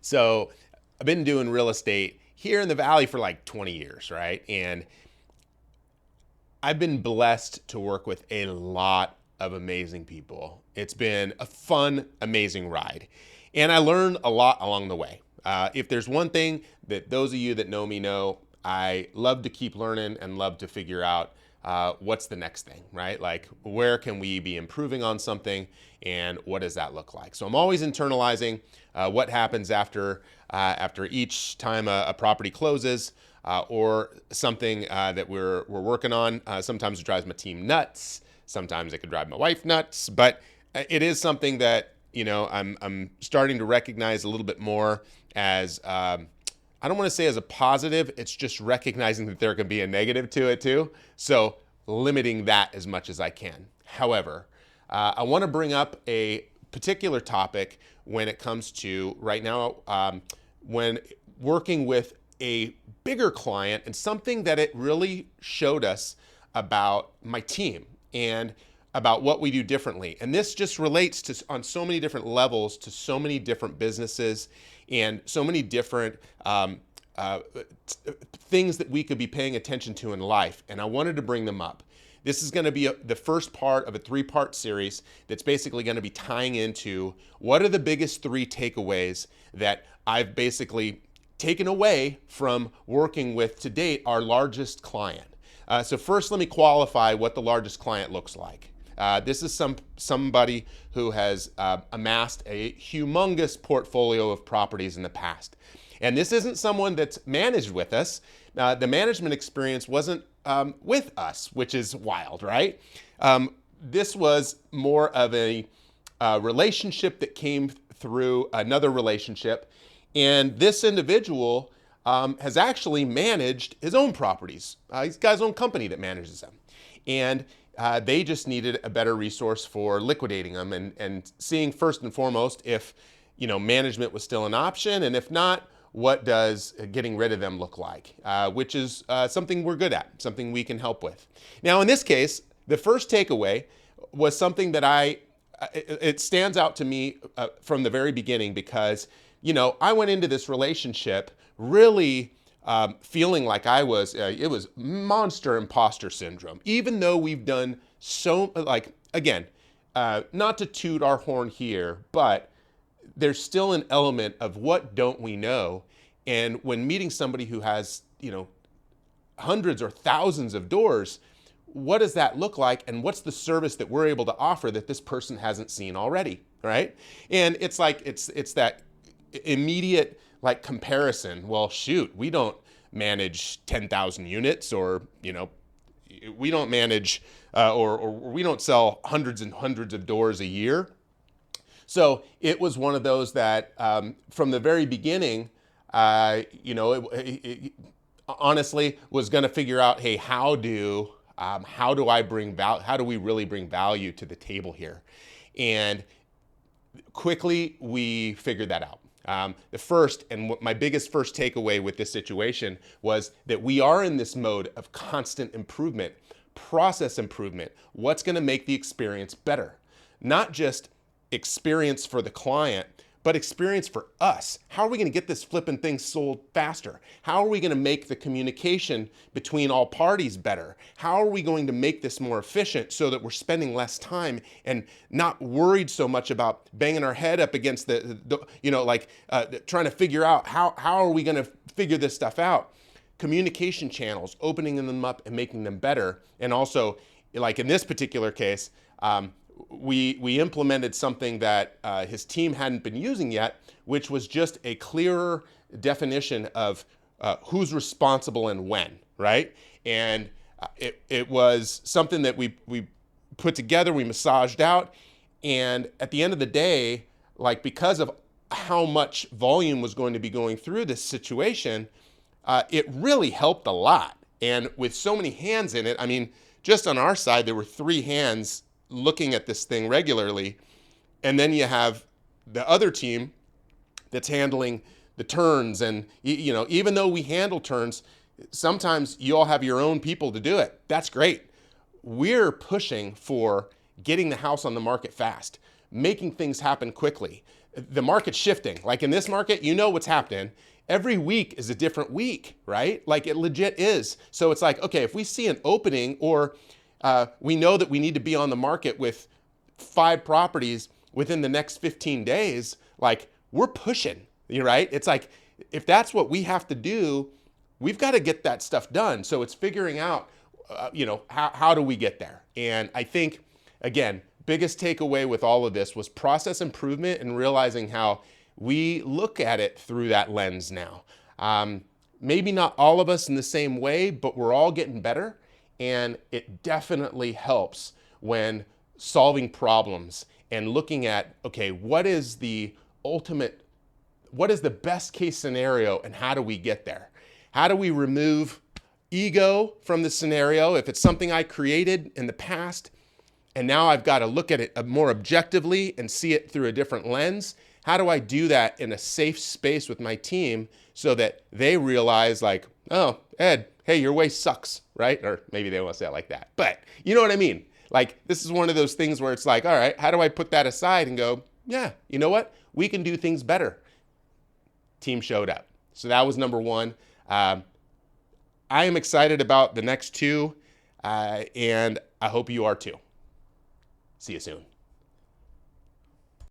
So I've been doing real estate here in the Valley for like 20 years, right? And I've been blessed to work with a lot of amazing people. It's been a fun, amazing ride. And I learned a lot along the way. If there's one thing that those of you that know me know, I love to keep learning and love to figure out what's the next thing, right? Like, where can we be improving on something and what does that look like? So I'm always internalizing what happens after each time a property closes or something that we're working on. Sometimes it drives my team nuts. Sometimes it could drive my wife nuts, but it is something that, I'm starting to recognize a little bit more as, I don't want to say as a positive, it's just recognizing that there can be a negative to it too. So limiting that as much as I can. However, I want to bring up a particular topic when it comes to right now, when working with a bigger client, and something that it really showed us about my team and about what we do differently. And this just relates to on so many different levels to so many different businesses and so many different things that we could be paying attention to in life. And I wanted to bring them up. This is going to be the first part of a 3-part series that's basically going to be tying into what are the biggest 3 takeaways that I've basically taken away from working with, to date, our largest client. So first, let me qualify what the largest client looks like. This is somebody who has amassed a humongous portfolio of properties in the past. And this isn't someone that's managed with us. The management experience wasn't with us, which is wild, right? This was more of a relationship that came through another relationship. And this individual has actually managed his own properties. He's got his own company that manages them. And they just needed a better resource for liquidating them and seeing first and foremost if management was still an option, and if not, what does getting rid of them look like, which is something we're good at, something we can help with. Now, in this case, the first takeaway was something that it stands out to me from the very beginning because, I went into this relationship really feeling like it was monster imposter syndrome, even though we've done so, again, not to toot our horn here, but there's still an element of what don't we know. And when meeting somebody who has, hundreds or thousands of doors, what does that look like? And what's the service that we're able to offer that this person hasn't seen already, right? And it's like, it's that immediate comparison. Well, shoot, we don't manage 10,000 units, or, we don't manage, or we don't sell hundreds and hundreds of doors a year. So it was one of those that from the very beginning, honestly was going to figure out, hey, how do we really bring value to the table here? And quickly we figured that out. The first and my biggest first takeaway with this situation was that we are in this mode of constant improvement, process improvement. What's going to make the experience better? Not just experience for the client, but experience for us. How are we going to get this flipping thing sold faster? How are we going to make the communication between all parties better? How are we going to make this more efficient so that we're spending less time and not worried so much about banging our head up against trying to figure out how are we going to figure this stuff out? Communication channels, opening them up and making them better. And also, like in this particular case, we implemented something that his team hadn't been using yet, which was just a clearer definition of who's responsible and when, right? And it was something that we put together, we massaged out, and at the end of the day, because of how much volume was going to be going through this situation, it really helped a lot. And with so many hands in it, I mean, just on our side, there were 3 hands looking at this thing regularly. And then you have the other team that's handling the turns. And, even though we handle turns, sometimes you all have your own people to do it. That's great. We're pushing for getting the house on the market fast, making things happen quickly. the market's shifting. Like in this market, you know what's happening. Every week is a different week, right? Like it legit is. So it's like, okay, if we see an opening or we know that we need to be on the market with 5 properties within the next 15 days, like we're pushing, right? It's like, if that's what we have to do, we've got to get that stuff done. So it's figuring out, how do we get there? And I think, again, biggest takeaway with all of this was process improvement and realizing how we look at it through that lens now. Maybe not all of us in the same way, but we're all getting better. And it definitely helps when solving problems and looking at, okay, what is the best case scenario and how do we get there? How do we remove ego from the scenario if it's something I created in the past and now I've got to look at it more objectively and see it through a different lens? How do I do that in a safe space with my team so that they realize like, oh, Ed, hey, your way sucks, right? Or maybe they won't say it like that, but you know what I mean? Like, this is one of those things where it's like, all right, how do I put that aside and go, yeah, you know what? We can do things better. Team showed up. So that was number 1. I am excited about the next 2, and I hope you are too. See you soon.